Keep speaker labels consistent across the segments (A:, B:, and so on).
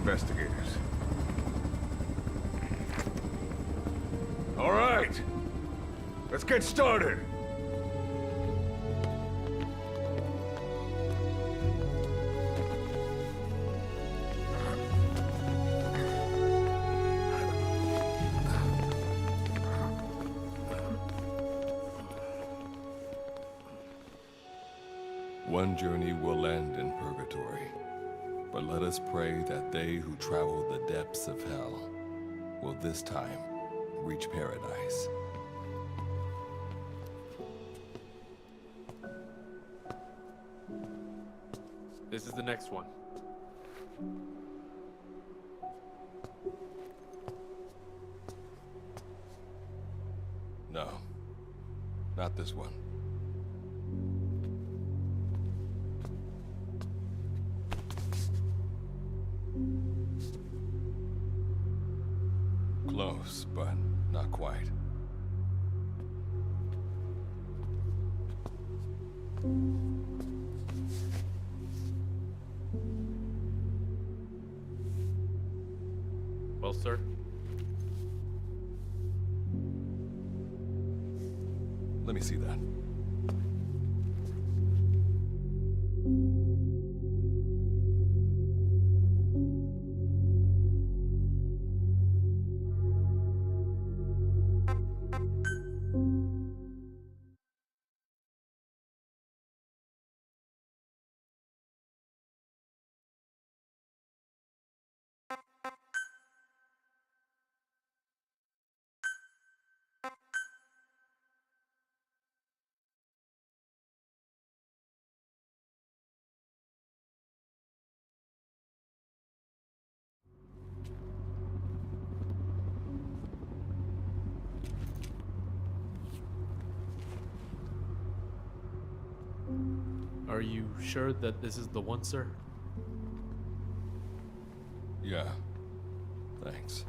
A: investigators. All right, let's get started.
B: One journey will end in purgatory, but let us pray that they who travel the depths of hell will this time reach paradise.
C: This is the next one.
B: No, not this one. Close, but not quite.
C: Well, sir.
B: Let me see that.
C: Are you sure that this is the one, sir?
B: Yeah. Thanks.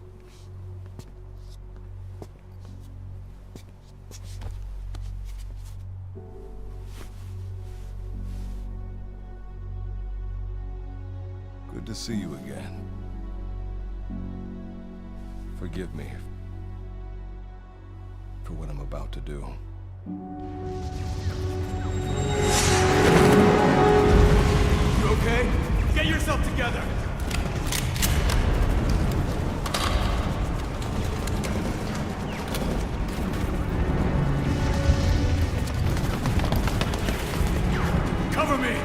B: Good to see you again. Forgive me for what I'm about to do.
A: You okay?
C: Get yourself together!
A: Cover me!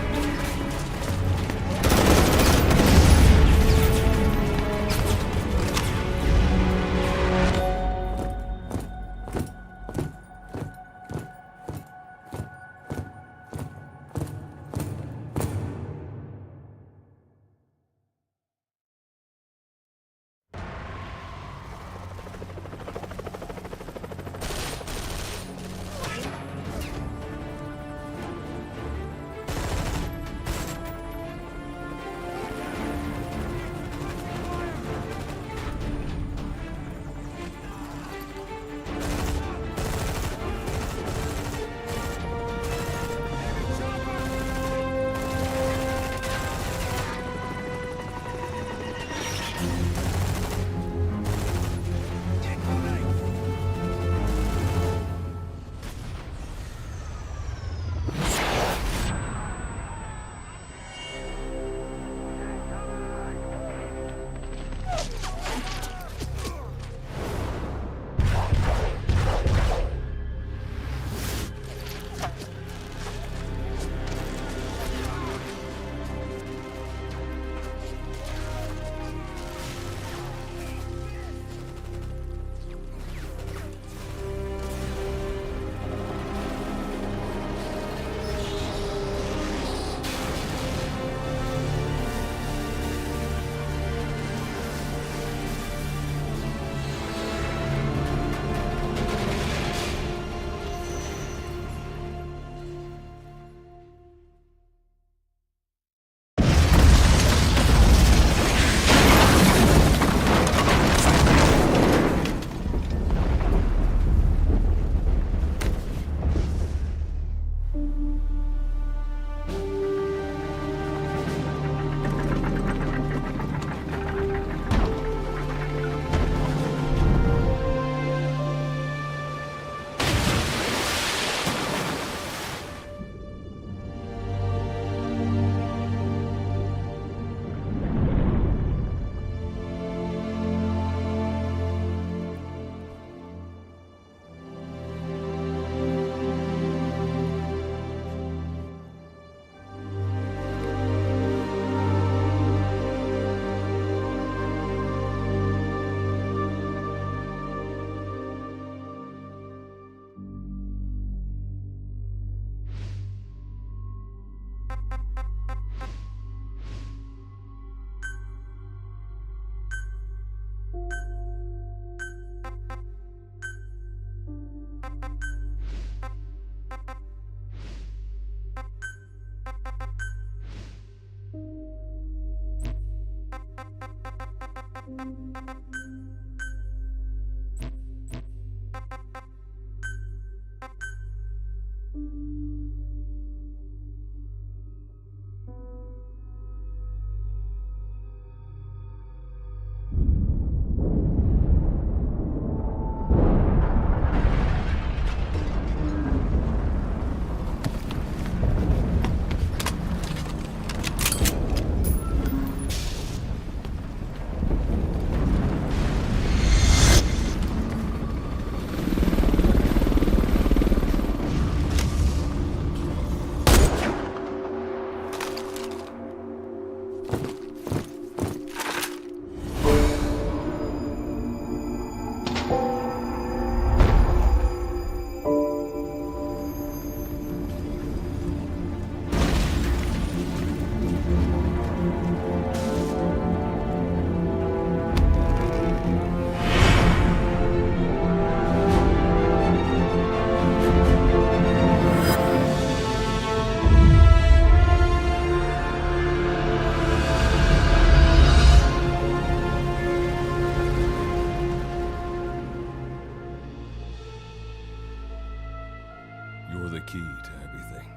B: You're the key to everything.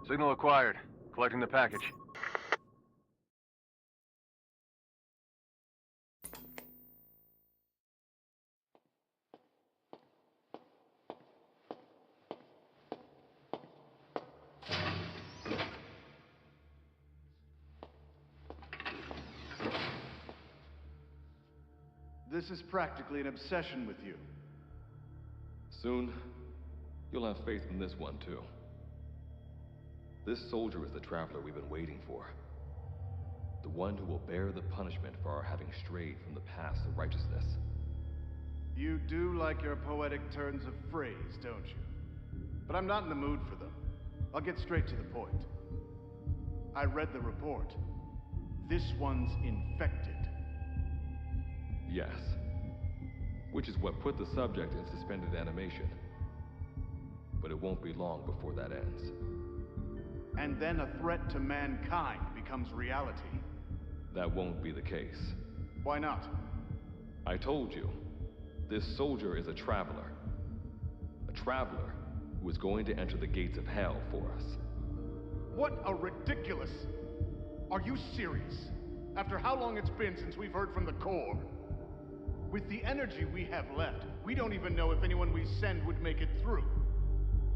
D: Signal acquired. Collecting the package.
E: This is practically an obsession with you.
F: Soon, you'll have faith in this one, too. This soldier is the traveler we've been waiting for. The one who will bear the punishment for our having strayed from the paths of righteousness.
E: You do like your poetic turns of phrase, don't you? But I'm not in the mood for them. I'll get straight to the point. I read the report. This one's infected.
F: Yes. Which is what put the subject in suspended animation. But it won't be long before that ends.
E: And then a threat to mankind becomes reality.
F: That won't be the case.
E: Why not?
F: I told you, this soldier is a traveler. A traveler who is going to enter the gates of hell for us.
E: What a ridiculous... Are you serious? After how long it's been since we've heard from the Corps? With the energy we have left, we don't even know if anyone we send would make it through.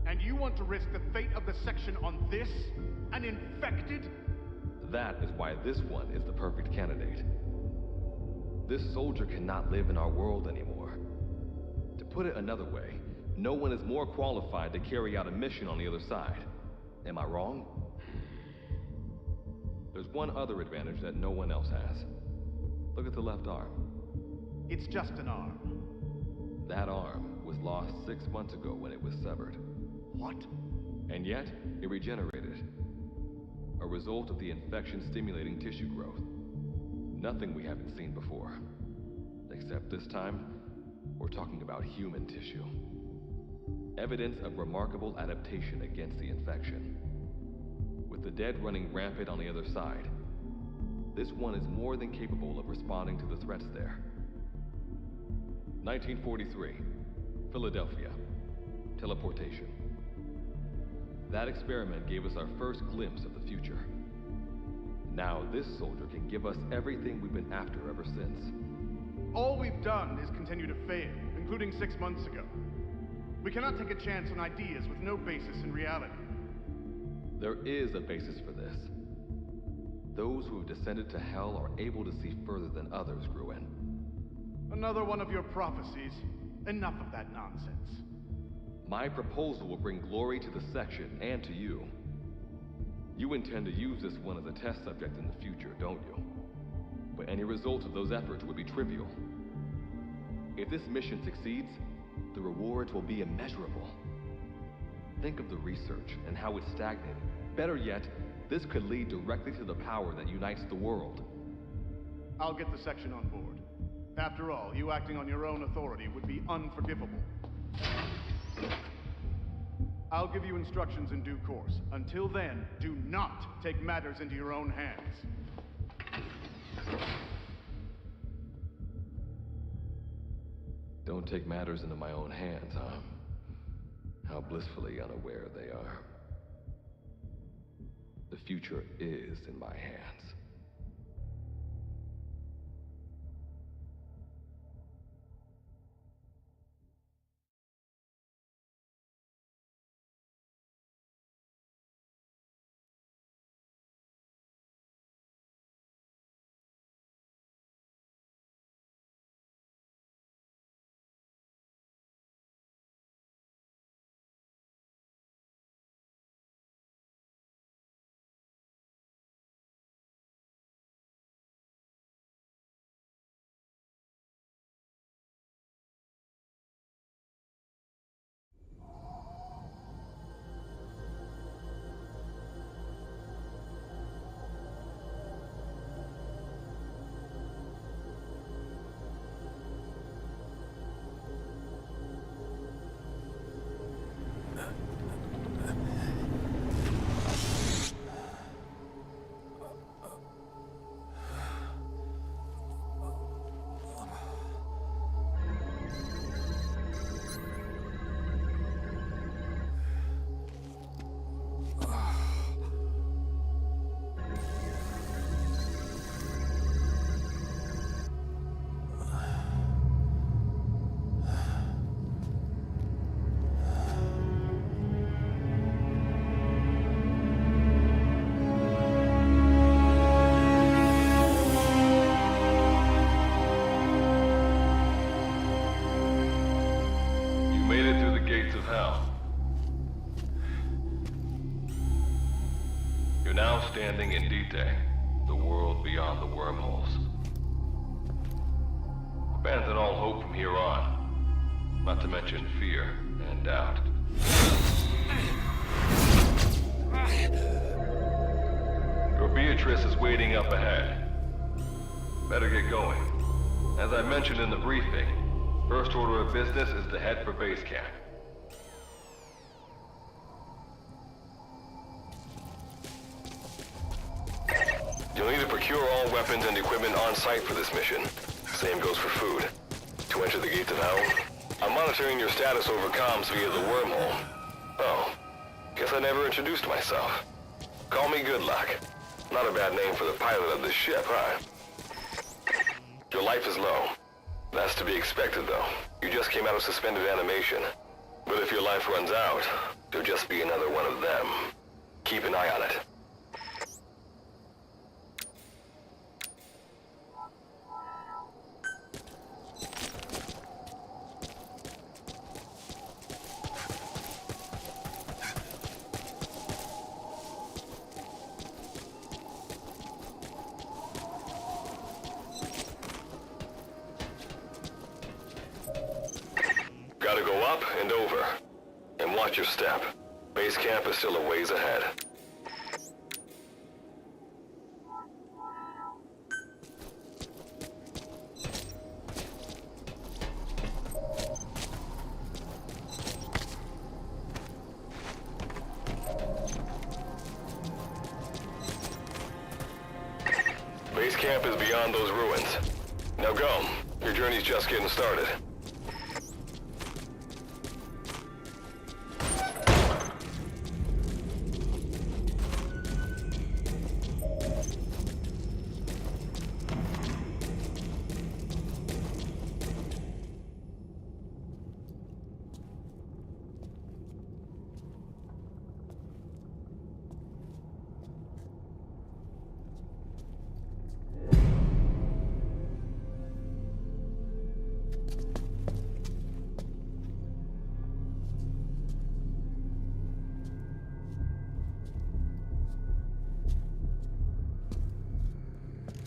E: And you want to risk the fate of the section on this? An infected?
F: That is why this one is the perfect candidate. This soldier cannot live in our world anymore. To put it another way, no one is more qualified to carry out a mission on the other side. Am I wrong? There's one other advantage that no one else has. Look at the left arm.
E: It's just an arm.
F: That arm was lost 6 months ago when it was severed.
E: What?
F: And yet, it regenerated. A result of the infection-stimulating tissue growth. Nothing we haven't seen before. Except this time, we're talking about human tissue. Evidence of remarkable adaptation against the infection. With the dead running rampant on the other side, this one is more than capable of responding to the threats there. 1943, Philadelphia. Teleportation. That experiment gave us our first glimpse of the future. Now this soldier can give us everything we've been after ever since.
E: All we've done is continue to fail, including 6 months ago. We cannot take a chance on ideas with no basis in reality.
F: There is a basis for this. Those who have descended to hell are able to see further than others, Gruen.
E: Another one of your prophecies. Enough of that nonsense.
F: My proposal will bring glory to the section and to you. You intend to use this one as a test subject in the future, don't you? But any result of those efforts would be trivial. If this mission succeeds, the rewards will be immeasurable. Think of the research and how it's stagnated. Better yet, this could lead directly to the power that unites the world.
E: I'll get the section on board. After all, you acting on your own authority would be unforgivable. I'll give you instructions in due course. Until then, do not take matters into your own hands.
F: Don't take matters into my own hands, huh? How blissfully unaware they are. The future is in my hands. Standing in Dite, the world beyond the wormholes. Abandon all hope from here on, not to mention fear and doubt. Your Beatrice is waiting up ahead. Better get going. As I mentioned in the briefing, first order of business is to head for base camp. You'll need to procure all weapons and equipment on site for this mission. Same goes for food. To enter the gates of hell, I'm monitoring your status over comms via the wormhole. Oh, guess I never introduced myself. Call me Good Luck. Not a bad name for the pilot of this ship, huh? Your life is low. That's to be expected, though. You just came out of suspended animation. But if your life runs out, you'll just be another one of them. Keep an eye on it. Gotta go up and over. And watch your step. Base camp is still a ways ahead. Base camp is beyond those ruins. Now go. Your journey's just getting started.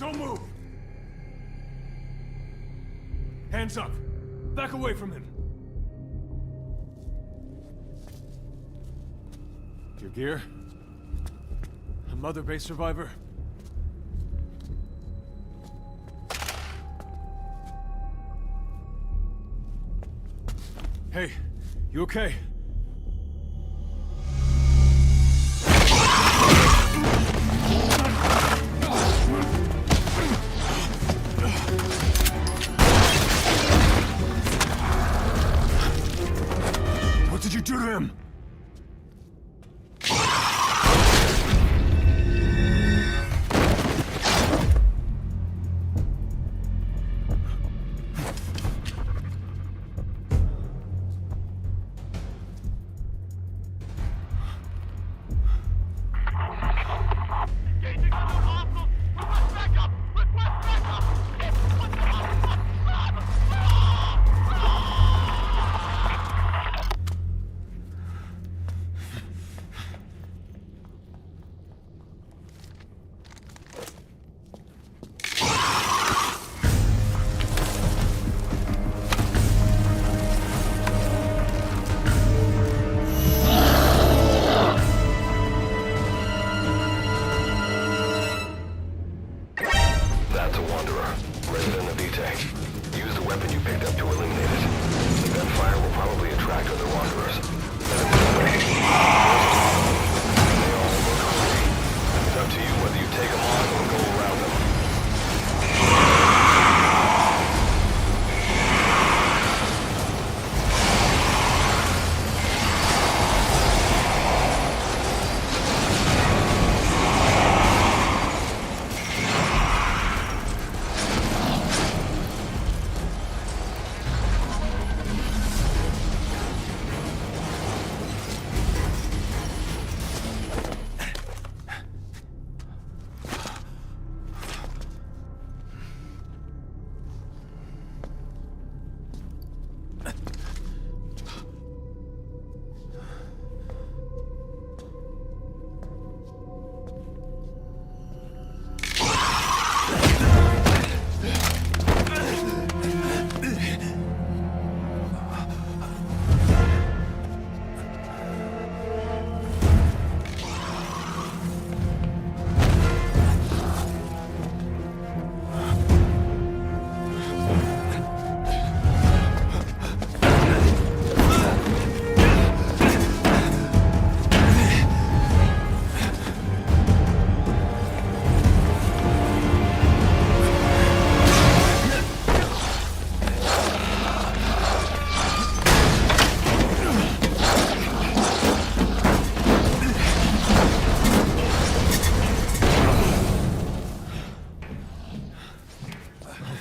A: Don't move! Hands up! Back away from him!
G: Your gear? A Mother Base survivor? Hey, you okay?
A: What did you do to him?
D: That's a Wanderer, resident of Vitae. Use the weapon you picked up to eliminate it. The gunfire will probably attract other Wanderers. They all look hungry. It's up to you whether you take them on or go around them.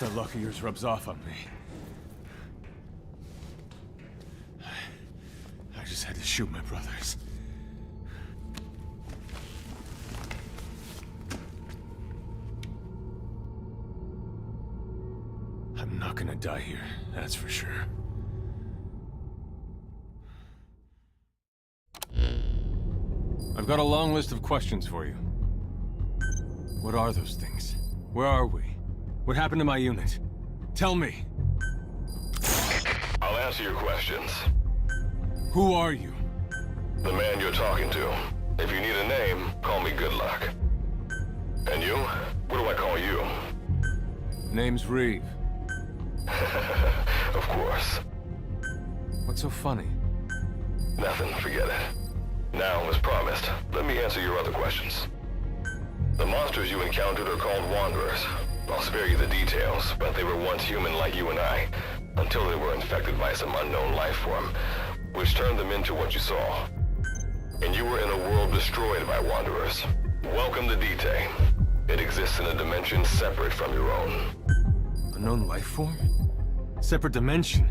G: That luck of yours rubs off on me. I just had to shoot my brothers. I'm not gonna die here, that's for sure. I've got a long list of questions for you. What are those things? Where are we? What happened to my unit? Tell me.
D: I'll answer your questions.
G: Who are you?
D: The man you're talking to. If you need a name, call me Good Luck. And you? What do I call you?
G: Name's Reeve.
D: Of course.
G: What's so funny?
D: Nothing, forget it. Now, as promised, let me answer your other questions. The monsters you encountered are called Wanderers. I'll spare you the details, but they were once human like you and I, until they were infected by some unknown life form, which turned them into what you saw. And you were in a world destroyed by Wanderers. Welcome to Vitae. It exists in a dimension separate from your own.
G: Unknown life form? Separate dimension?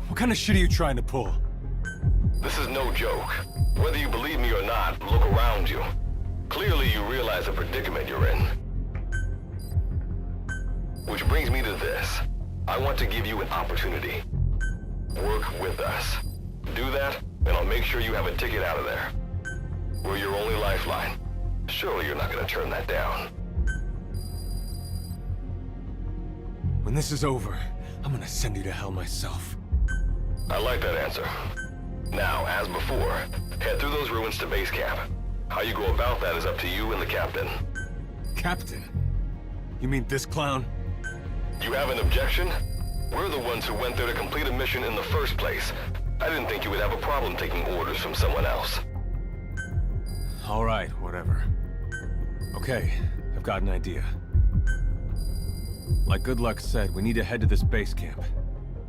G: What kind of shit are you trying to pull?
D: This is no joke. Whether you believe me or not, look around you. Clearly you realize the predicament you're in. Which brings me to this. I want to give you an opportunity. Work with us. Do that, and I'll make sure you have a ticket out of there. We're your only lifeline. Surely you're not gonna turn that down.
G: When this is over, I'm gonna send you to hell myself.
D: I like that answer. Now, as before, head through those ruins to base camp. How you go about that is up to you and the captain.
G: Captain? You mean this clown?
D: You have an objection? We're the ones who went there to complete a mission in the first place. I didn't think you would have a problem taking orders from someone else.
G: All right, whatever. Okay, I've got an idea. Like Good Luck said, we need to head to this base camp.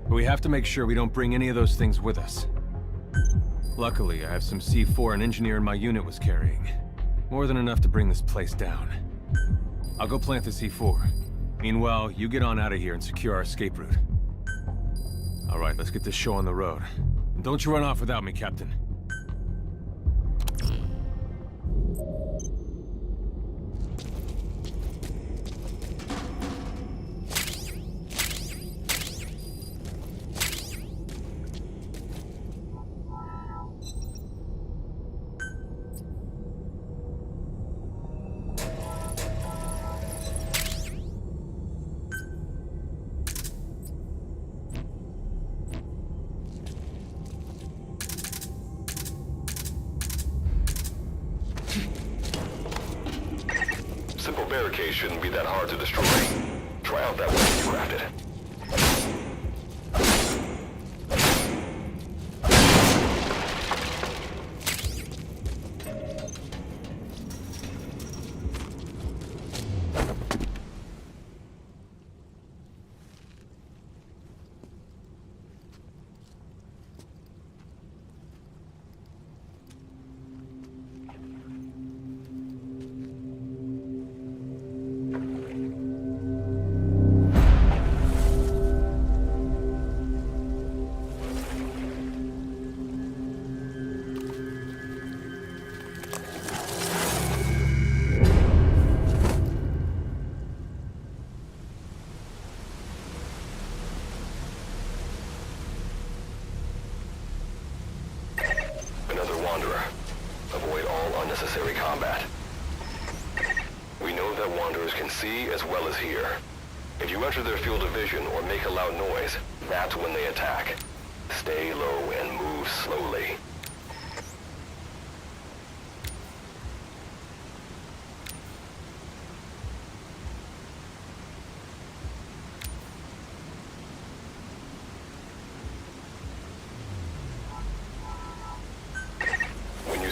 G: But we have to make sure we don't bring any of those things with us. Luckily, I have some C4 an engineer in my unit was carrying. More than enough to bring this place down. I'll go plant the C4. Meanwhile, you get on out of here and secure our escape route. All right, let's get this show on the road. And don't you run off without me, Captain.
D: Simple barricade shouldn't be that hard to destroy. Try out that weapon you crafted. Another Wanderer. Avoid all unnecessary combat. We know that Wanderers can see as well as hear. If you enter their field of vision or make a loud noise, that's when they attack. Stay low and move slowly.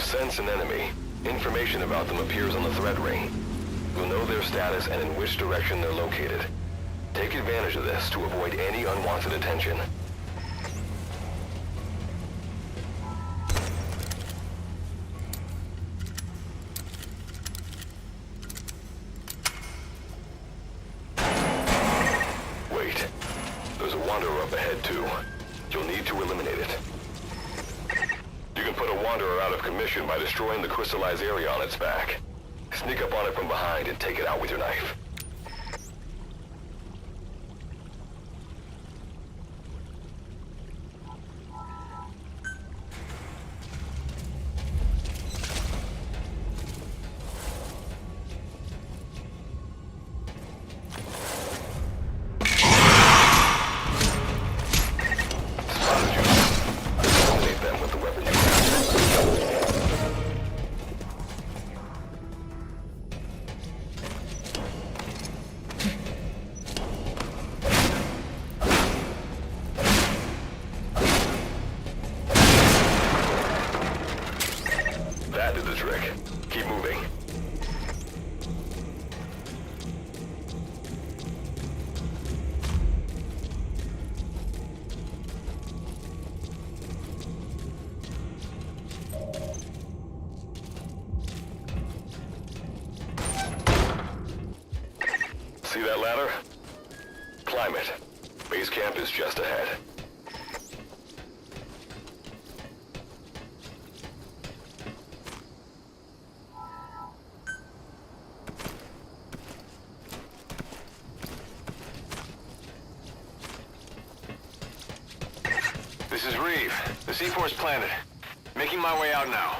D: Sense an enemy, information about them appears on the threat ring. You'll know their status and in which direction they're located. Take advantage of this to avoid any unwanted attention. Wait, there's a Wanderer up ahead too. You'll need to eliminate it. You can put a Wanderer out of commission by destroying the crystallized area on its back. Sneak up on it from behind and take it out with your knife. That did the trick. Keep moving. See that ladder? Climb it. Base camp is just ahead.
H: This is Reeve. The C4's planted. Making my way out now.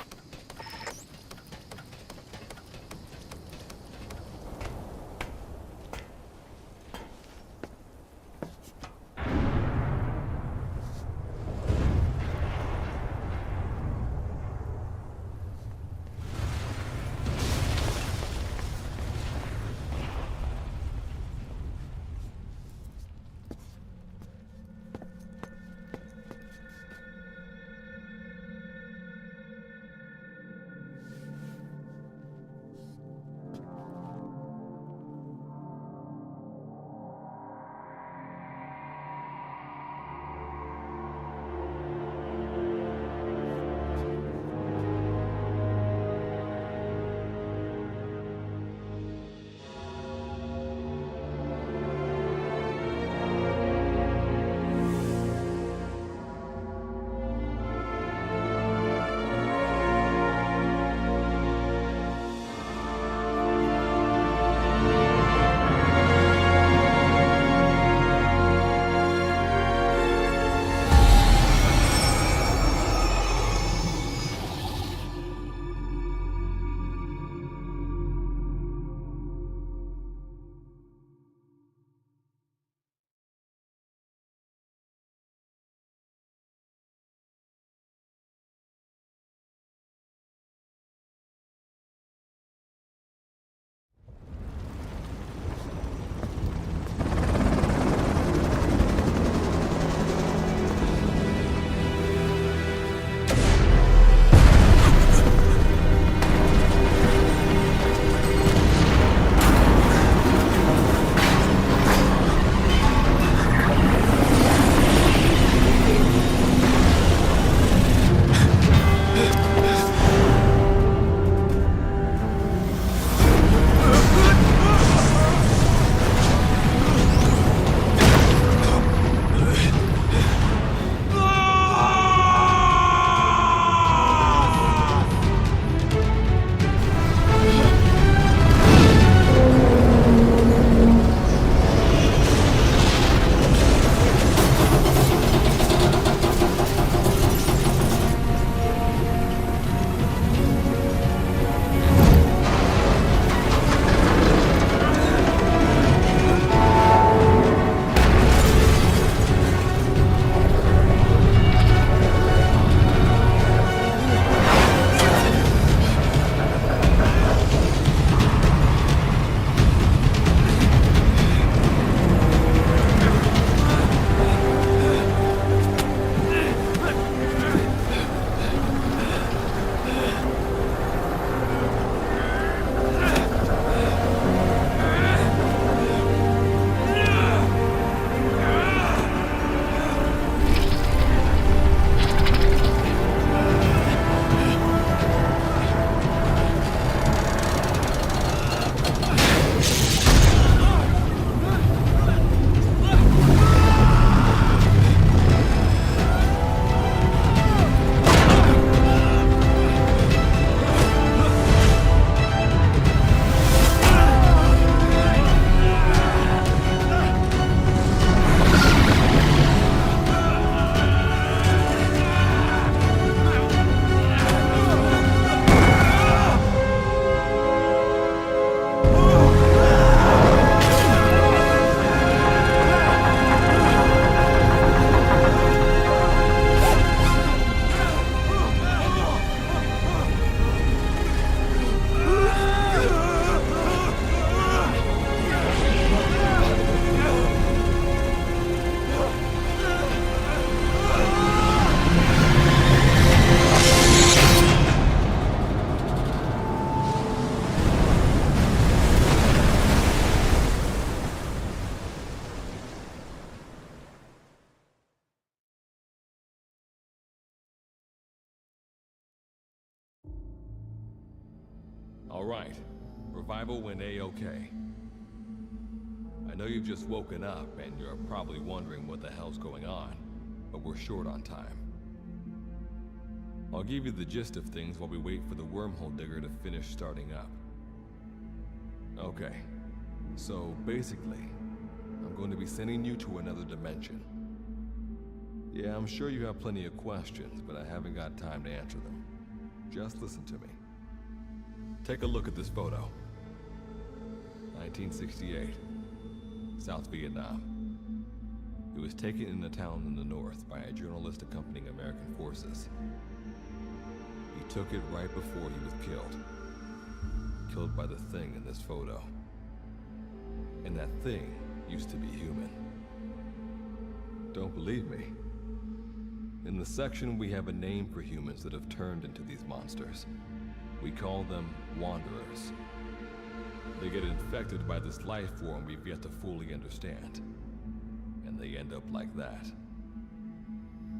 B: All right. Revival went A-okay. I know you've just woken up and you're probably wondering what the hell's going on, but we're short on time. I'll give you the gist of things while we wait for the wormhole digger to finish starting up. Okay, so basically, I'm going to be sending you to another dimension. Yeah, I'm sure you have plenty of questions, but I haven't got time to answer them. Just listen to me. Take a look at this photo. 1968, South Vietnam. It was taken in a town in the north by a journalist accompanying American forces. He took it right before he was killed. Killed by the thing in this photo. And that thing used to be human. Don't believe me? In the section, we have a name for humans that have turned into these monsters. We call them Wanderers. They get infected by this life form we've yet to fully understand. And they end up like that.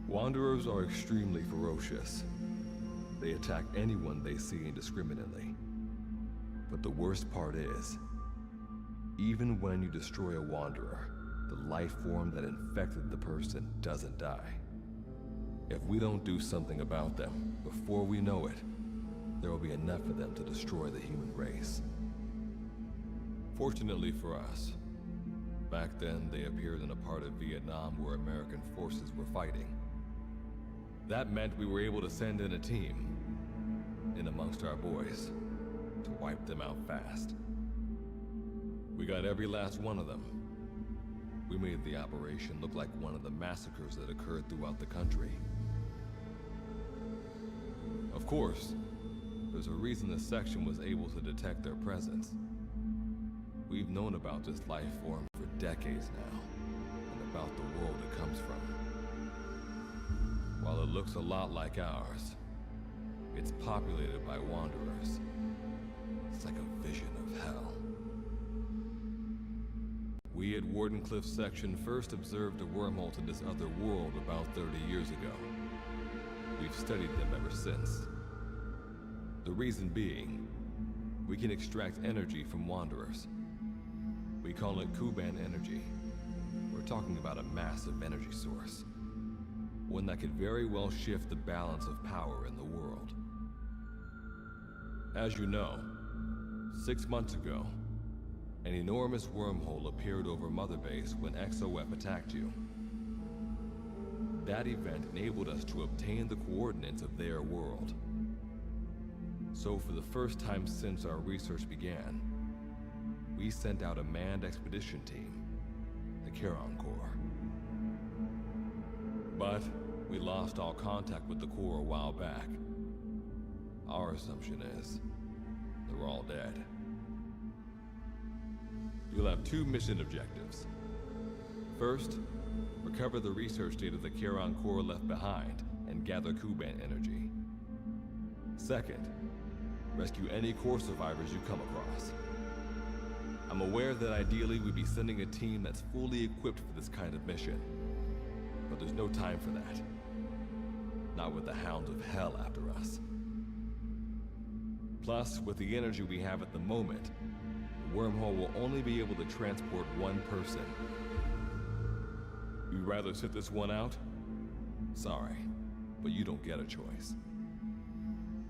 B: Wanderers are extremely ferocious. They attack anyone they see indiscriminately. But the worst part is, even when you destroy a Wanderer, the life form that infected the person doesn't die. If we don't do something about them, before we know it, there will be enough of them to destroy the human race. Fortunately for us, back then they appeared in a part of Vietnam where American forces were fighting. That meant we were able to send in a team, in amongst our boys, to wipe them out fast. We got every last one of them. We made the operation look like one of the massacres that occurred throughout the country. Of course, there's a reason the section was able to detect their presence. We've known about this life form for decades now, and about the world it comes from. While it looks a lot like ours, it's populated by Wanderers. It's like a vision of hell. We at Wardenclyffe Section first observed a wormhole to this other world about 30 years ago. We've studied them ever since. The reason being, we can extract energy from Wanderers. We call it Kuban energy. We're talking about a massive energy source. One that could very well shift the balance of power in the world. As you know, 6 months ago, an enormous wormhole appeared over Mother Base when XOF attacked you. That event enabled us to obtain the coordinates of their world. So for the first time since our research began, we sent out a manned expedition team, the Charon Corps. But we lost all contact with the Corps a while back. Our assumption is, they're all dead. You'll have 2 mission objectives. First, recover the research data the Charon Corps left behind and gather Kuban energy. Second, rescue any Corps survivors you come across. I'm aware that ideally we'd be sending a team that's fully equipped for this kind of mission, but there's no time for that. Not with the Hounds of Hell after us. Plus, with the energy we have at the moment, the wormhole will only be able to transport one person. You'd rather sit this one out? Sorry, but you don't get a choice.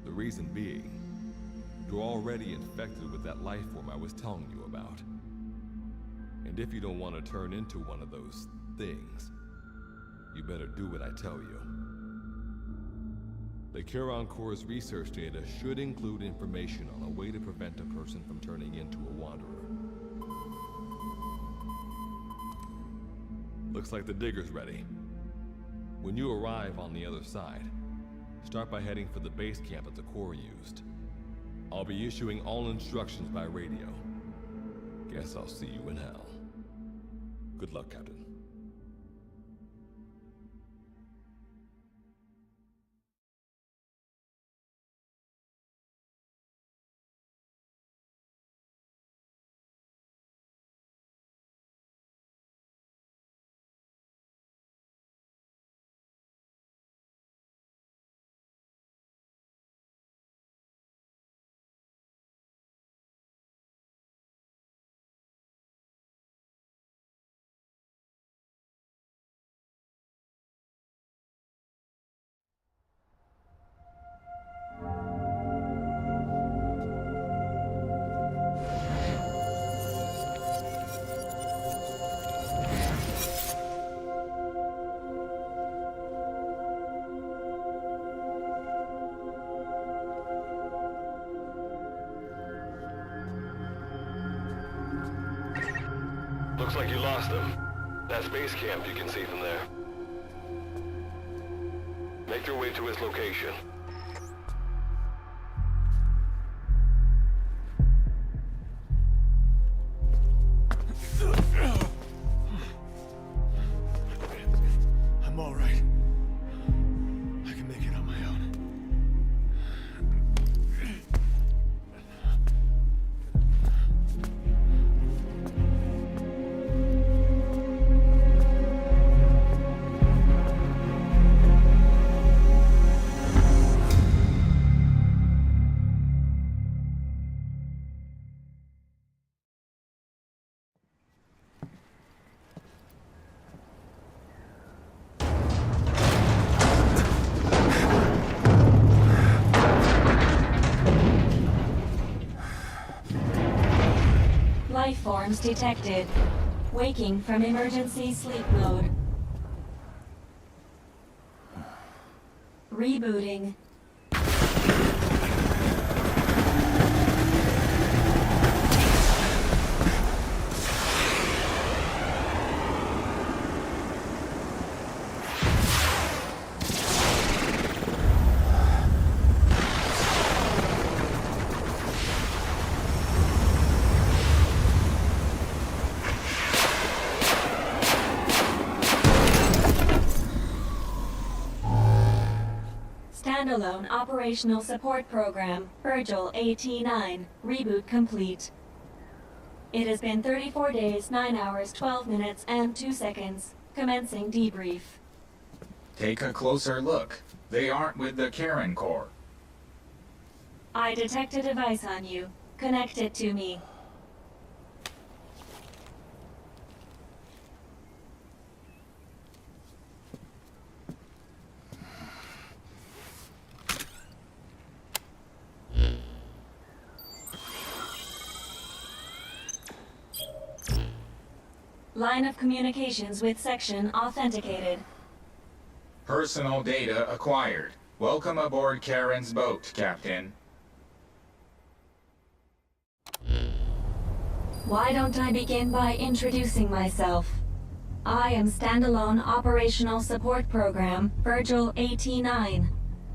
B: The reason being, you're already infected with that life form I was telling you about. And if you don't want to turn into one of those things, you better do what I tell you. The Charon Corps' research data should include information on a way to prevent a person from turning into a Wanderer. Looks like the digger's ready. When you arrive on the other side, start by heading for the base camp that the Corps used. I'll be issuing all instructions by radio. Guess I'll see you in hell. Good luck, Captain.
D: Looks like you lost them. That's base camp you can see from there. Make your way to his location.
A: I'm all right. I can make it on my own.
I: Life forms detected. Waking from emergency sleep mode. Rebooting. Standalone Operational Support Program, Virgil AT-9, reboot complete. It has been 34 days, 9 hours, 12 minutes, and 2 seconds. Commencing debrief.
J: Take a closer look. They aren't with the Karen Corps.
I: I detect a device on you. Connect it to me. Line of communications with section authenticated.
J: Personal data acquired. Welcome aboard Karen's boat, Captain.
I: Why don't I begin by introducing myself? I am Standalone Operational Support Program, Virgil AT-9.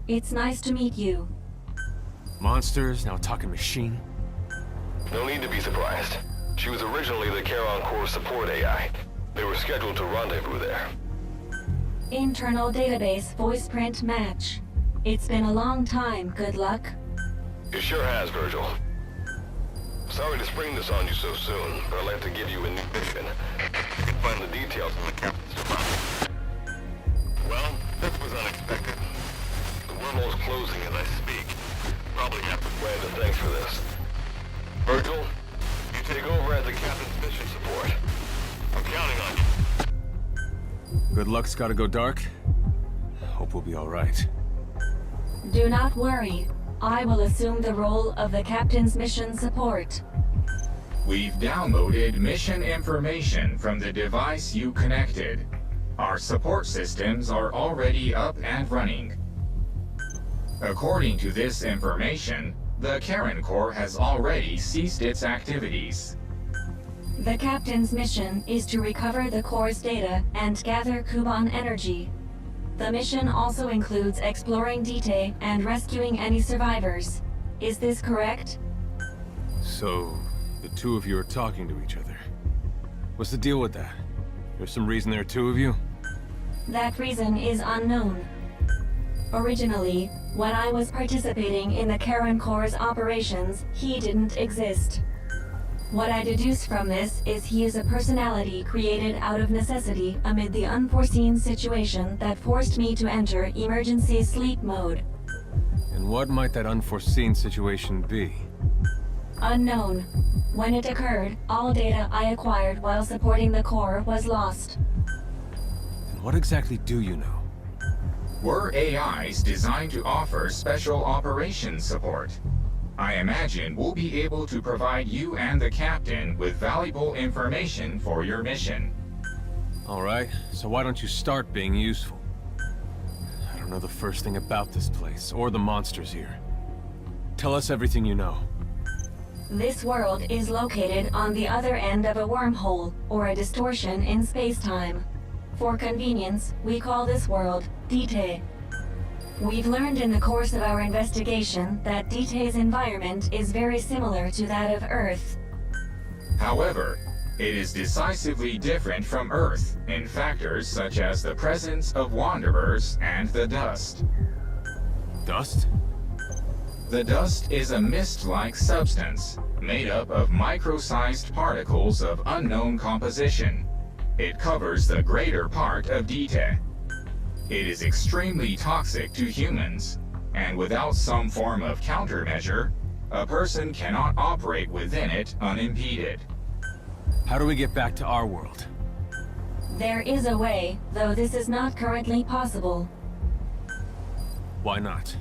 I: It's nice to meet you.
G: Monsters, now talking machine.
D: No need to be surprised. She was originally the Charon Corps support AI. They were scheduled to rendezvous there.
I: Internal database voice print match. It's been a long time, good luck.
D: It sure has, Virgil. Sorry to spring this on you so soon, but I'd like to give you a new mission. You can find the details in the captain's device. Well, this was unexpected. The wormhole's closing as I speak. Probably have to plan to thanks for this. Virgil, you take over as the captain's mission support. I'm counting on you.
G: Good luck's gotta go dark. Hope we'll be alright.
I: Do not worry. I will assume the role of the captain's mission support.
J: We've downloaded mission information from the device you connected. Our support systems are already up and running. According to this information, the Karen Corps has already ceased its activities.
I: The captain's mission is to recover the Corps' data and gather Kuban energy. The mission also includes exploring Dite and rescuing any survivors. Is this correct?
G: So, the two of you are talking to each other. What's the deal with that? There's some reason there are two of you?
I: That reason is unknown. Originally, when I was participating in the Karen Corps' operations, he didn't exist. What I deduce from this is he is a personality created out of necessity amid the unforeseen situation that forced me to enter emergency sleep mode.
G: And what might that unforeseen situation be?
I: Unknown. When it occurred, all data I acquired while supporting the Corps was lost.
G: And what exactly do you know?
J: We're AIs designed to offer special operations support. I imagine we'll be able to provide you and the captain with valuable information for your mission.
G: Alright, so why don't you start being useful? I don't know the first thing about this place, or the monsters here. Tell us everything you know.
I: This world is located on the other end of a wormhole, or a distortion in space-time. For convenience, we call this world Dite. We've learned in the course of our investigation that Dite's environment is very similar to that of Earth.
J: However, it is decisively different from Earth in factors such as the presence of Wanderers and the dust.
G: Dust?
J: The dust is a mist-like substance made up of micro-sized particles of unknown composition. It covers the greater part of Dite. It is extremely toxic to humans, and without some form of countermeasure, a person cannot operate within it unimpeded.
G: How do we get back to our world?
I: There is a way, though this is not currently possible.
G: Why not?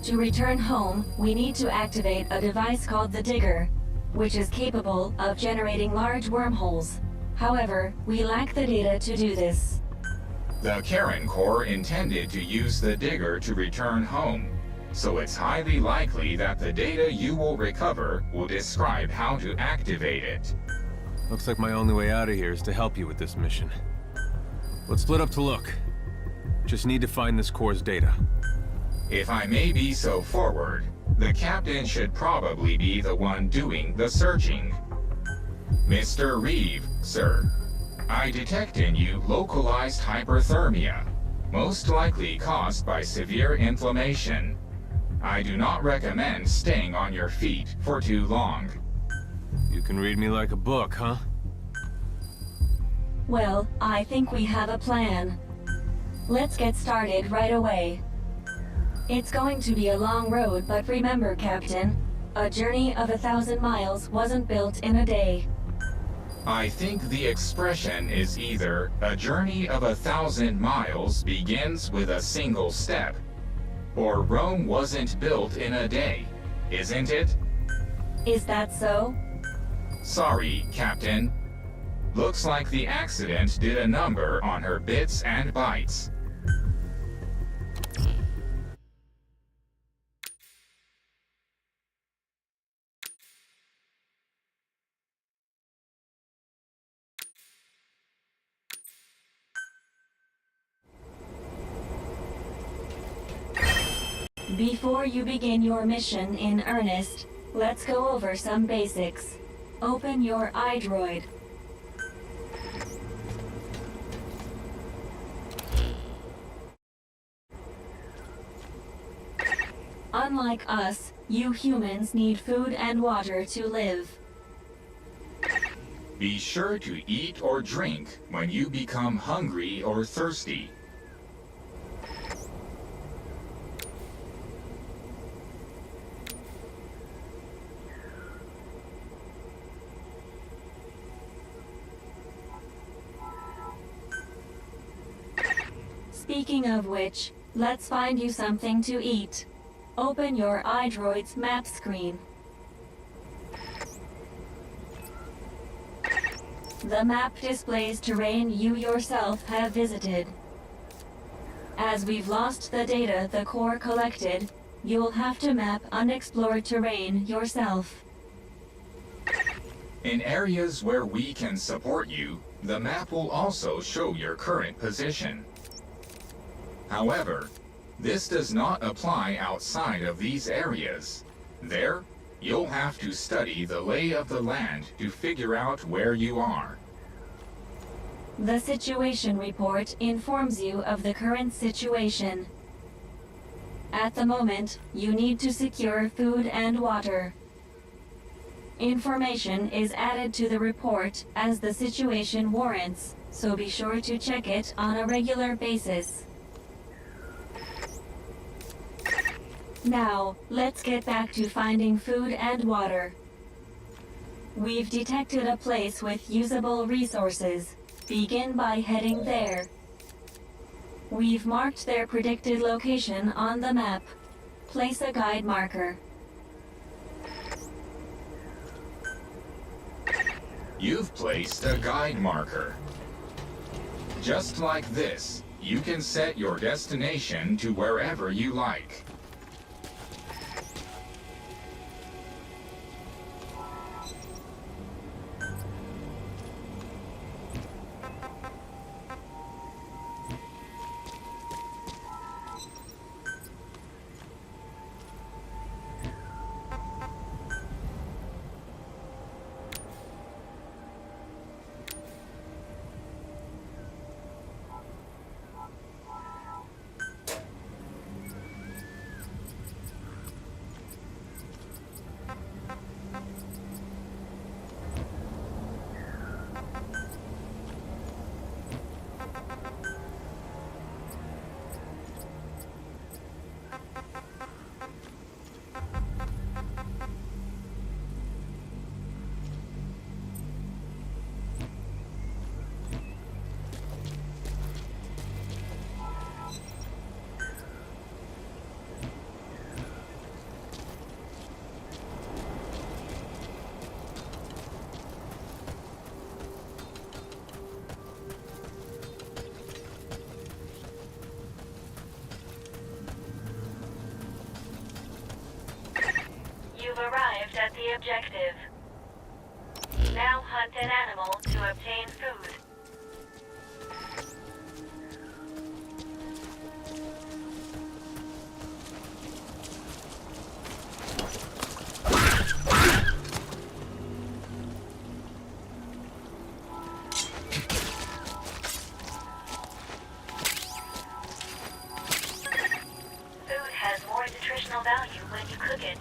I: To return home, we need to activate a device called the Digger, which is capable of generating large wormholes. However, we lack the data to do this.
J: The Karen Corps intended to use the Digger to return home, so it's highly likely that the data you will recover will describe how to activate it.
G: Looks like my only way out of here is to help you with this mission. Let's split up to look. Just need to find this Corps' data.
J: If I may be so forward, the captain should probably be the one doing the searching. Mr. Reeve, sir, I detect in you localized hyperthermia, most likely caused by severe inflammation. I do not recommend staying on your feet for too long.
G: You can read me like a book, huh?
I: Well, I think we have a plan. Let's get started right away. It's going to be a long road, but remember, Captain, a journey of 1,000 miles wasn't built in a day.
J: I think the expression is either a journey of 1,000 miles begins with a single step, or Rome wasn't built in a day, isn't it?
I: Is that so?
J: Sorry, Captain. Looks like the accident did a number on her bits and bytes.
I: Before you begin your mission in earnest, let's go over some basics. Open your iDroid. Unlike us, you humans need food and water to live.
J: Be sure to eat or drink when you become hungry or thirsty.
I: Speaking of which, let's find you something to eat. Open your iDroid's map screen. The map displays terrain you yourself have visited. As we've lost the data the Corps collected, you'll have to map unexplored terrain yourself.
J: In areas where we can support you, the map will also show your current position. However, this does not apply outside of these areas. There, you'll have to study the lay of the land to figure out where you are.
I: The situation report informs you of the current situation. At the moment, you need to secure food and water. Information is added to the report as the situation warrants, so be sure to check it on a regular basis. Now, let's get back to finding food and water. We've detected a place with usable resources. Begin by heading there. We've marked their predicted location on the map. Place a guide marker.
J: You've placed a guide marker. Just like this, you can set your destination to wherever you like.
I: the objective. Now hunt an animal to obtain food. Food has more nutritional value when you cook it.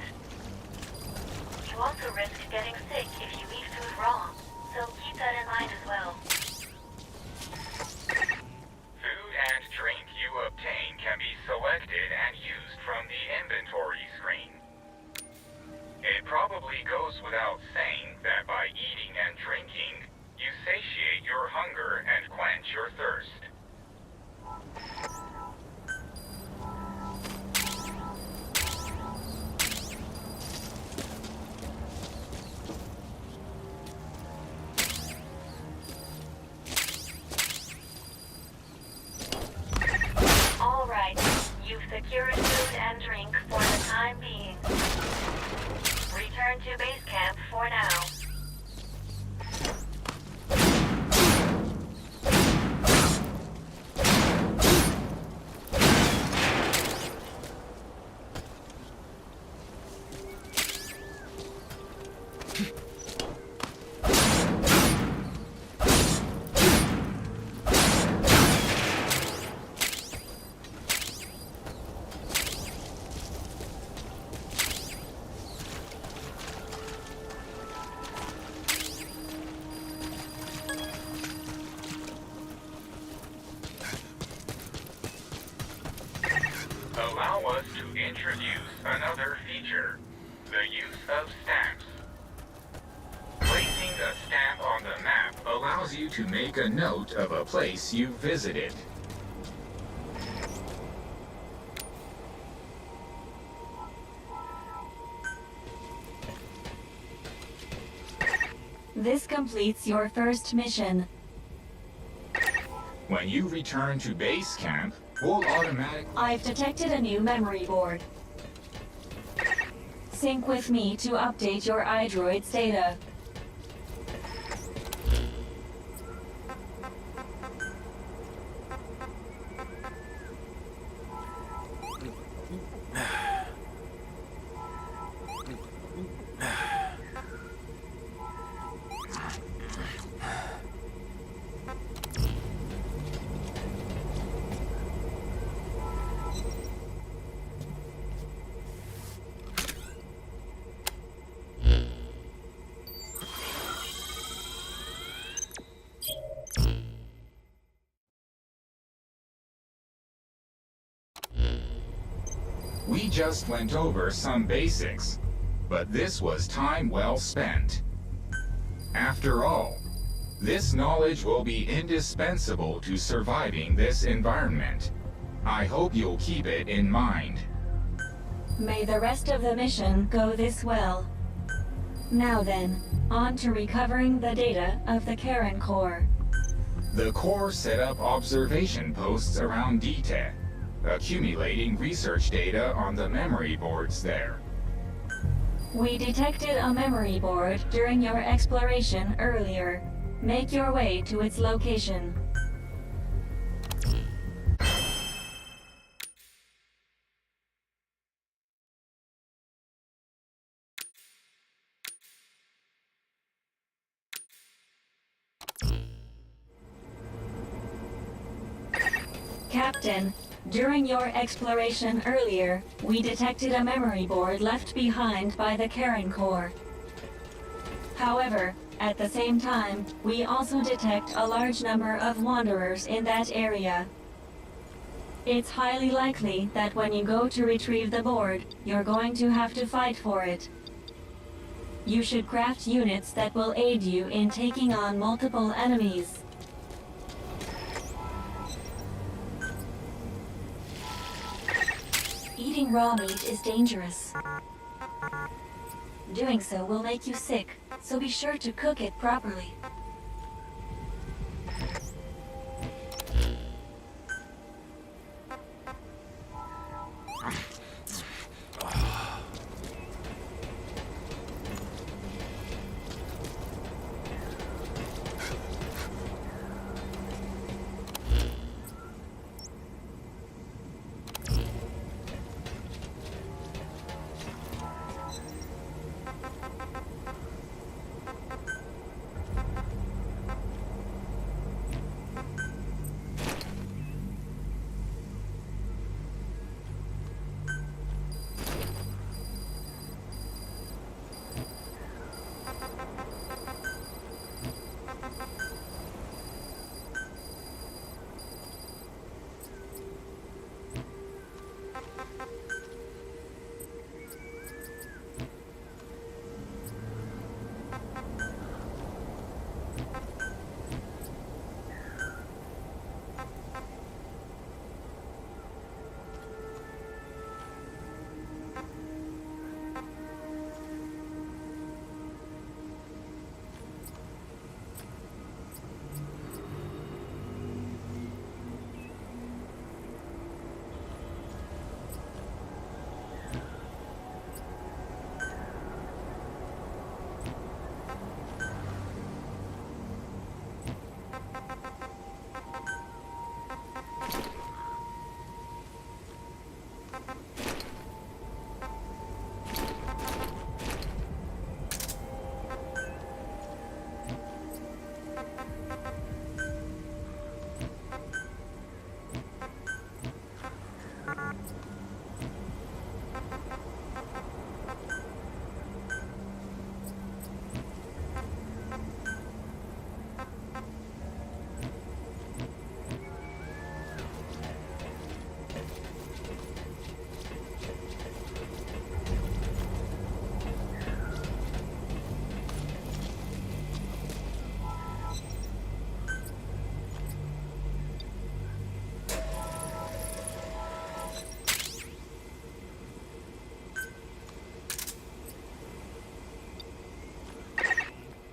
I: You also risk getting sick if you eat food raw, so keep that in mind as well.
J: Food and drink you obtain can be selected and used from the inventory screen. It probably goes without saying that by eating and drinking, you satiate your hunger and quench your thirst.
I: All right, you've secured food and drink for the time being. Return to base camp for now.
J: Allow us to introduce another feature, the use of stamps. Placing a stamp on the map allows you to make a note of a place you visited.
I: This completes your first mission.
J: When you return to base camp, we'll automatically...
I: I've detected a new memory board. Sync with me to update your iDroid's data.
J: We just went over some basics, but this was time well spent. After all, this knowledge will be indispensable to surviving this environment. I hope you'll keep it in mind.
I: May the rest of the mission go this well. Now then, on to recovering the data of the Karen Core.
J: The core set up observation posts around DTE, accumulating research data on the memory boards there.
I: We detected a memory board during your exploration earlier. Make your way to its location. Captain, during your exploration earlier, we detected a memory board left behind by the Karen Core. However, at the same time, we also detect a large number of wanderers in that area. It's highly likely that when you go to retrieve the board, you're going to have to fight for it. You should craft units that will aid you in taking on multiple enemies. Eating raw meat is dangerous. Doing so will make you sick, so be sure to cook it properly.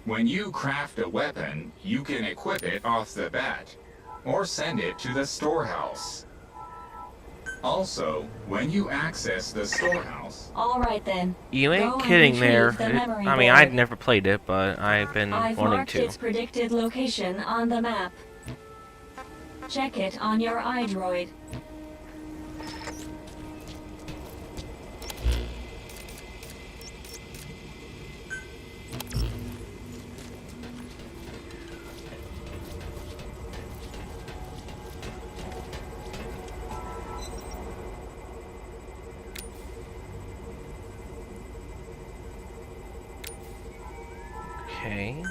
J: When you craft a weapon, you can equip it off the bat, or send it to the storehouse. Also, when you access the storehouse...
I: Alright then.
K: You ain't
I: Go and
K: kidding there.
I: retrieve the memory
K: I mean,
I: board.
K: I'd never played it, but I've been
I: I've
K: wanting
I: marked
K: to.
I: its predicted location on the map. Check it on your iDroid.
K: Okay.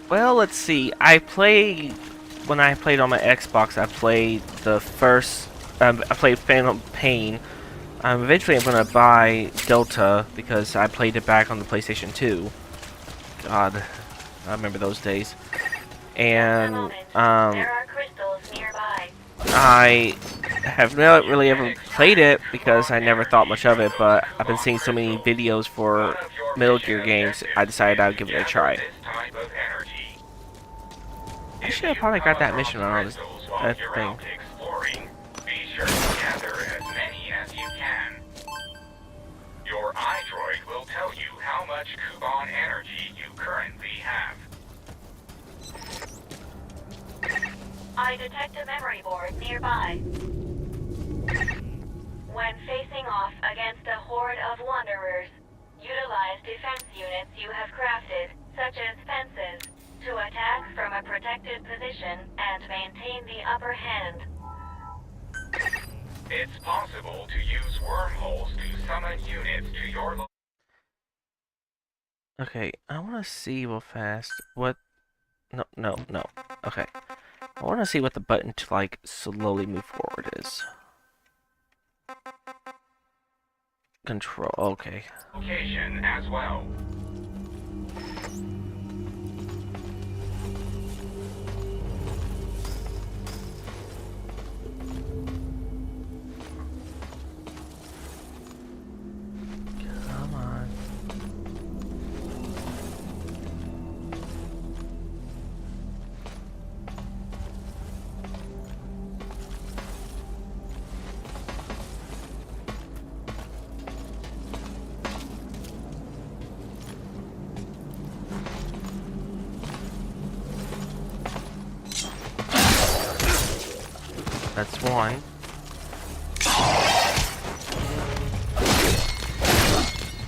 K: Well, let's see. When I played on my Xbox, I played the first, I played Phantom Pain. Eventually I'm gonna buy Delta, because I played it back on the PlayStation 2. God, I remember those days. And,
I: there are crystals nearby.
K: I have not really ever played it, because I never thought much of it, but I've been seeing so many videos for Metal Gear games, I decided I'd give it a try. I should have probably got that mission on this thing.
J: Be sure to gather as many as you can. Your iDroid will tell you how much Kuban energy you currently have.
I: I detect a memory board nearby. When facing off against a horde of wanderers, utilize defense units you have crafted, such as fences, to attack from a protected position and maintain the upper hand.
J: It's possible to use wormholes to summon units to your
K: Okay, I want to see real fast what... No. Okay. I want to see what the button to, like, slowly move forward is. Control, okay.
J: location as well.
K: Come on. That's one.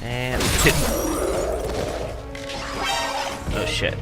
K: And two. Oh shit.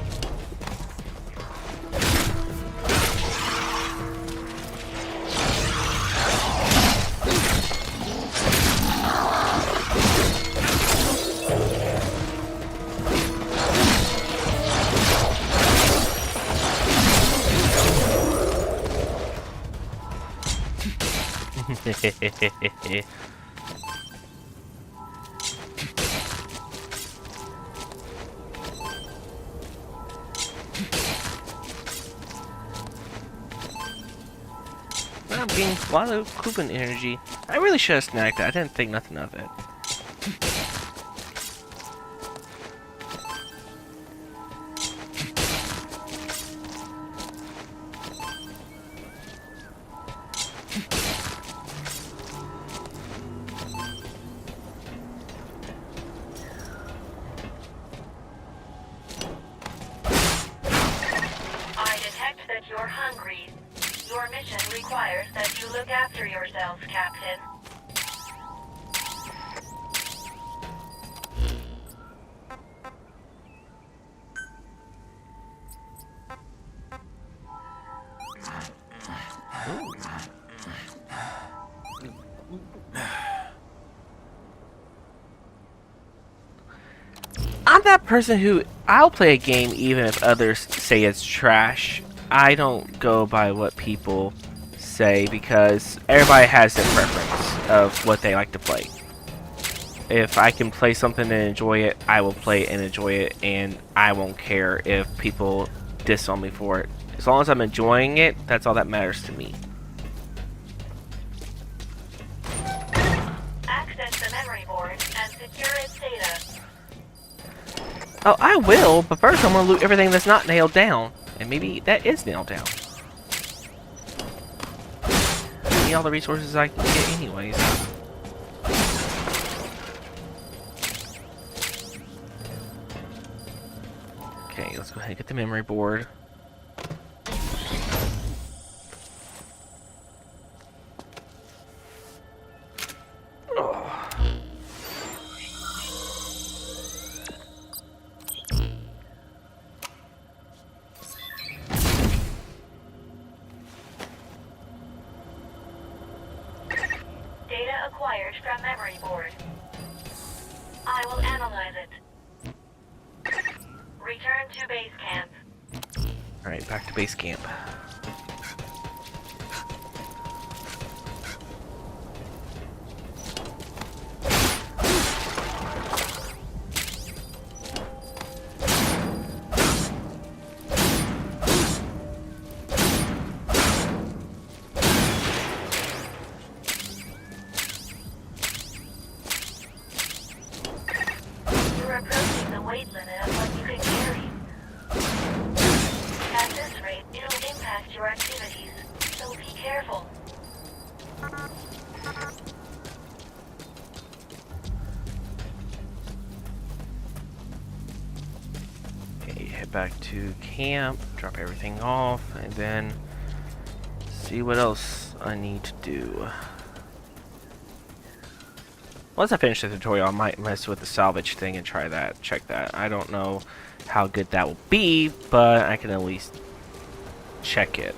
K: I'm getting a lot of Kuban energy. I really should have snagged that. I didn't think nothing of it.
I: requires that you look after yourself, Captain.
K: I'm that person who I'll play a game even if others say it's trash. I don't go by what people say because everybody has their preference of what they like to play. If I can play something and enjoy it, I will play it and enjoy it, and I won't care if people diss on me for it. As long as I'm enjoying it, that's all that matters to me.
I: Access the memory board and secure its data.
K: Oh, I will, but first I'm going to loot everything that's not nailed down. And maybe that is nailed down. I need all the resources I can get anyways. Okay, let's go ahead and get the memory board.
I: Data acquired from memory board. I will analyze it. Return to base camp.
K: Alright, back to base camp.
I: You're approaching the weight limit of what you can carry. At this rate, it'll impact your activities, so be careful.
K: Okay, head back to camp, drop everything off, and then see what else I need to do. Once I finish the tutorial, I might mess with the salvage thing and try that, check that. I don't know how good that will be, but I can at least check it.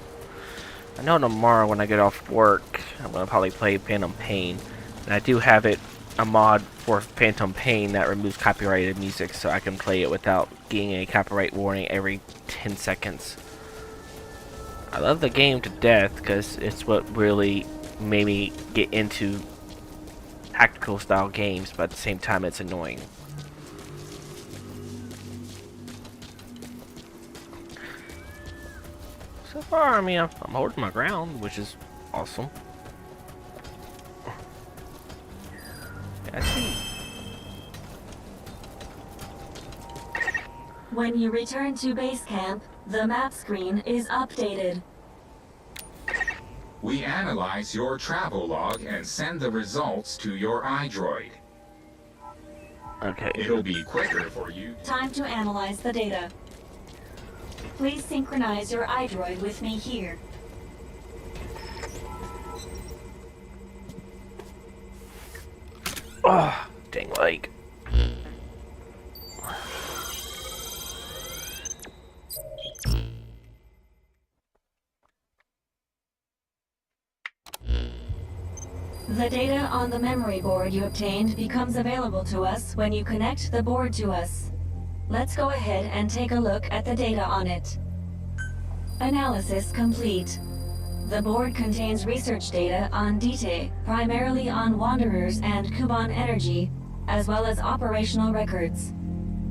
K: I know tomorrow when I get off work, I'm going to probably play Phantom Pain. And I do have a mod for Phantom Pain that removes copyrighted music, so I can play it without getting a copyright warning every 10 seconds. I love the game to death because it's what really made me get into tactical style games, but at the same time it's annoying. So far, I mean, I'm holding my ground, which is awesome. Yeah, I see.
I: When you return to base camp, the map screen is updated.
J: We analyze your travel log and send the results to your iDroid.
K: Okay.
J: It'll be quicker for you.
I: Time to analyze the data. Please synchronize your iDroid with me here.
K: Oh, dang leg.
I: The data on the memory board you obtained becomes available to us when you connect the board to us. Let's go ahead and take a look at the data on it. Analysis complete. The board contains research data on Dite, primarily on Wanderers and Kuban Energy, as well as operational records.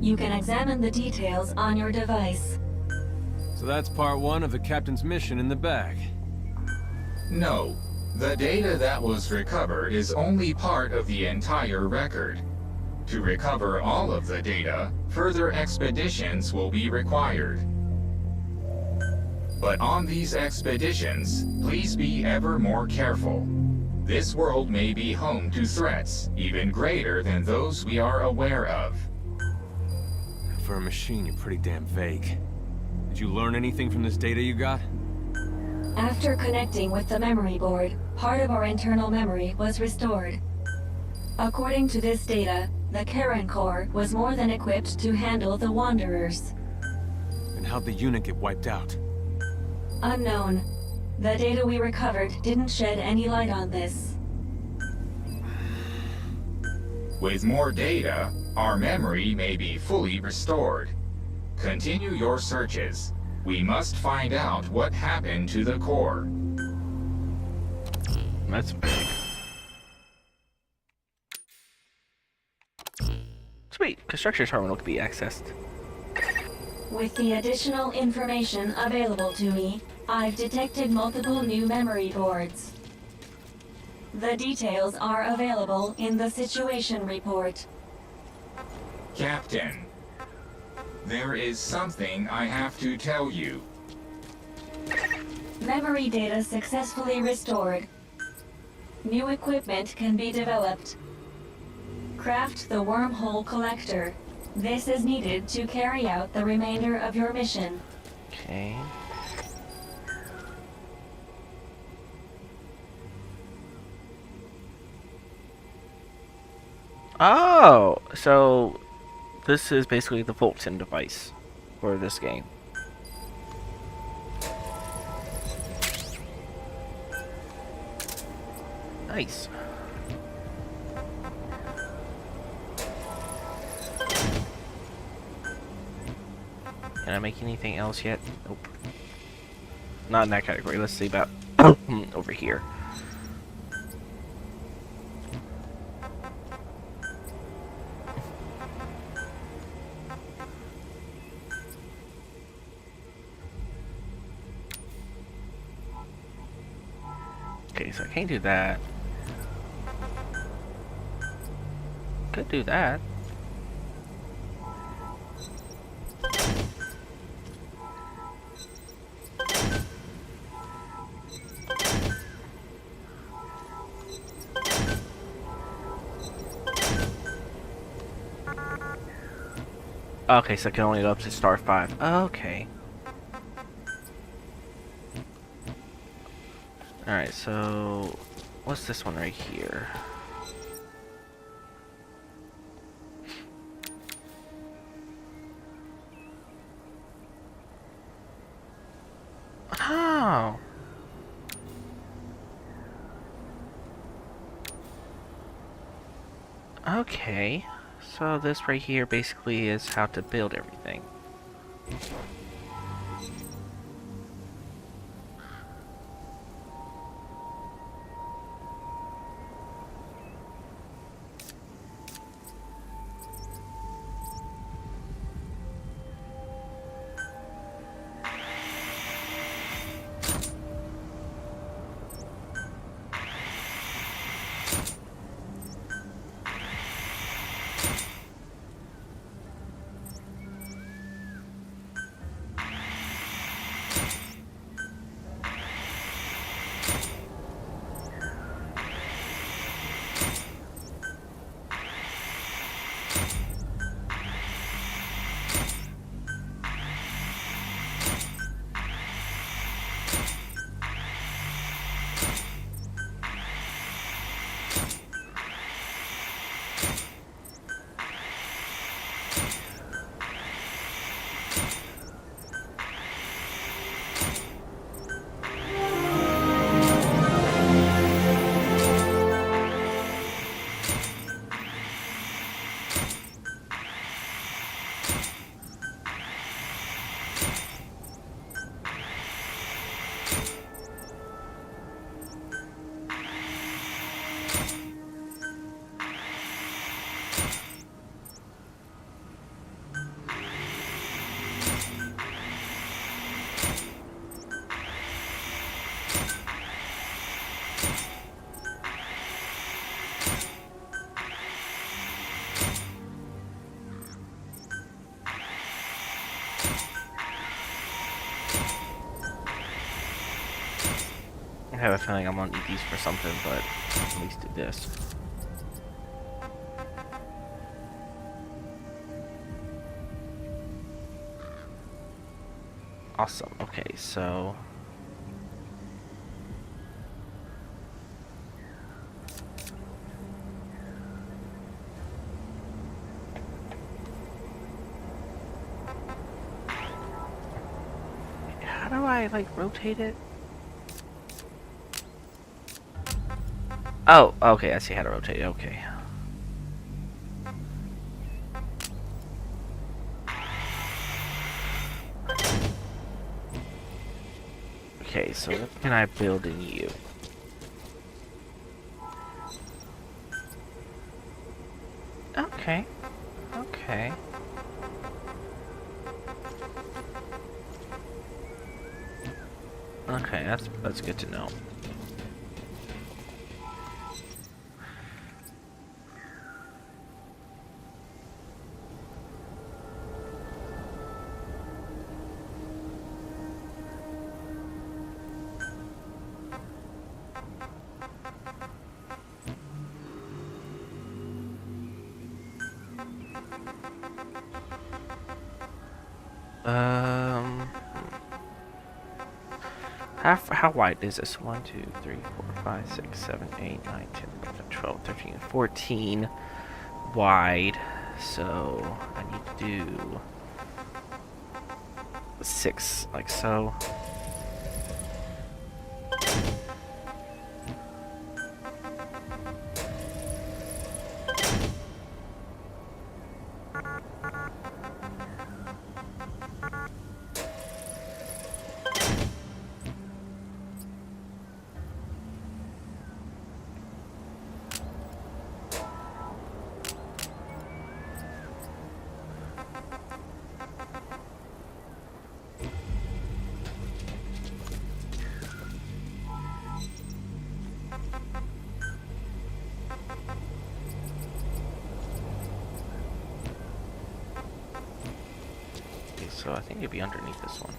I: You can examine the details on your device.
G: So that's part one of the captain's mission in the bag.
J: No. The data that was recovered is only part of the entire record. To recover all of the data, further expeditions will be required. But on these expeditions, please be ever more careful. This world may be home to threats even greater than those we are aware of.
G: For a machine, you're pretty damn vague. Did you learn anything from this data you got?
I: After connecting with the memory board, part of our internal memory was restored. According to this data, the Karen core was more than equipped to handle the Wanderers.
G: And how'd the unit get wiped out?
I: Unknown. The data we recovered didn't shed any light on this.
J: With more data, our memory may be fully restored. Continue your searches. We must find out what happened to the core.
K: That's big. Sweet. Construction terminal can be accessed.
I: With the additional information available to me, I've detected multiple new memory boards. The details are available in the situation report.
J: Captain, there is something I have to tell you.
I: Memory data successfully restored. New equipment can be developed. Craft the wormhole collector. This is needed to carry out the remainder of your mission.
K: Okay. Oh, so this is basically the Fulton device for this game. Nice. Can I make anything else yet? Nope. Not in that category. Let's see about over here. Okay, so I can't do that. Could do that. Okay, so I can only go up to star 5. Okay. Alright, so what's this one right here? Oh. Okay. So this right here basically is how to build everything. I have a feeling I'm gonna need these for something, but at least do this. Awesome. Okay, so How do I, like, rotate it? Oh, okay, I see how to rotate it, okay. Okay, so what can I build in you? Okay. Okay. Okay, that's good to know. How wide is this? 1, 2, 3, 4, 5, 6, 7, 8, 9, 10, 11, 12, 13, 14 wide. So I need to do 6, like so. So I think it'd be underneath this one.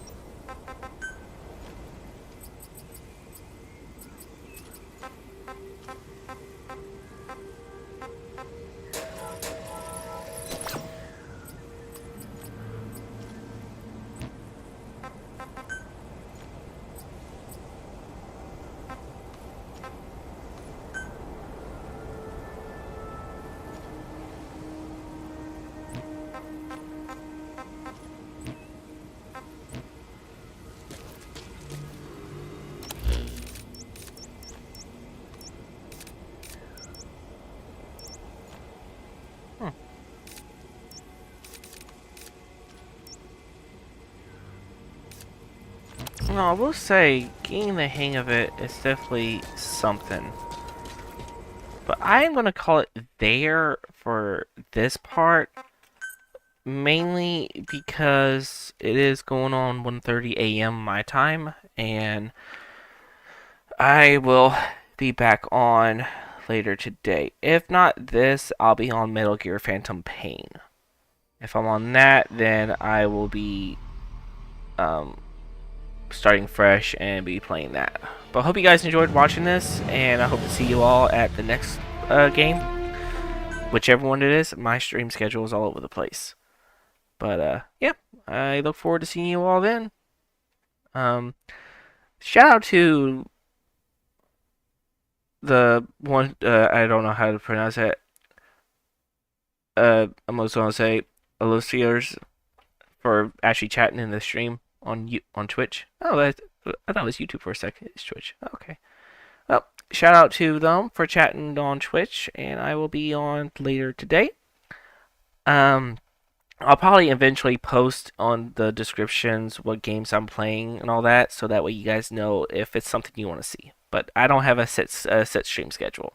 K: No, I will say, getting the hang of it is definitely something. But I am going to call it there for this part. Mainly because it is going on 1:30 a.m. my time. And I will be back on later today. If not this, I'll be on Metal Gear Phantom Pain. If I'm on that, then I will be starting fresh and be playing that. But I hope you guys enjoyed watching this, and I hope to see you all at the next game. Whichever one it is, my stream schedule is all over the place. But yeah, I look forward to seeing you all then. Shout out to the one, I don't know how to pronounce it. I'm also going to say Alociers for actually chatting in the stream on Twitch. Oh, I thought it was YouTube for a second. It's Twitch. Okay. Well, shout out to them for chatting on Twitch, and I will be on later today. I'll probably eventually post on the descriptions what games I'm playing and all that, so that way you guys know if it's something you want to see. But I don't have a set stream schedule.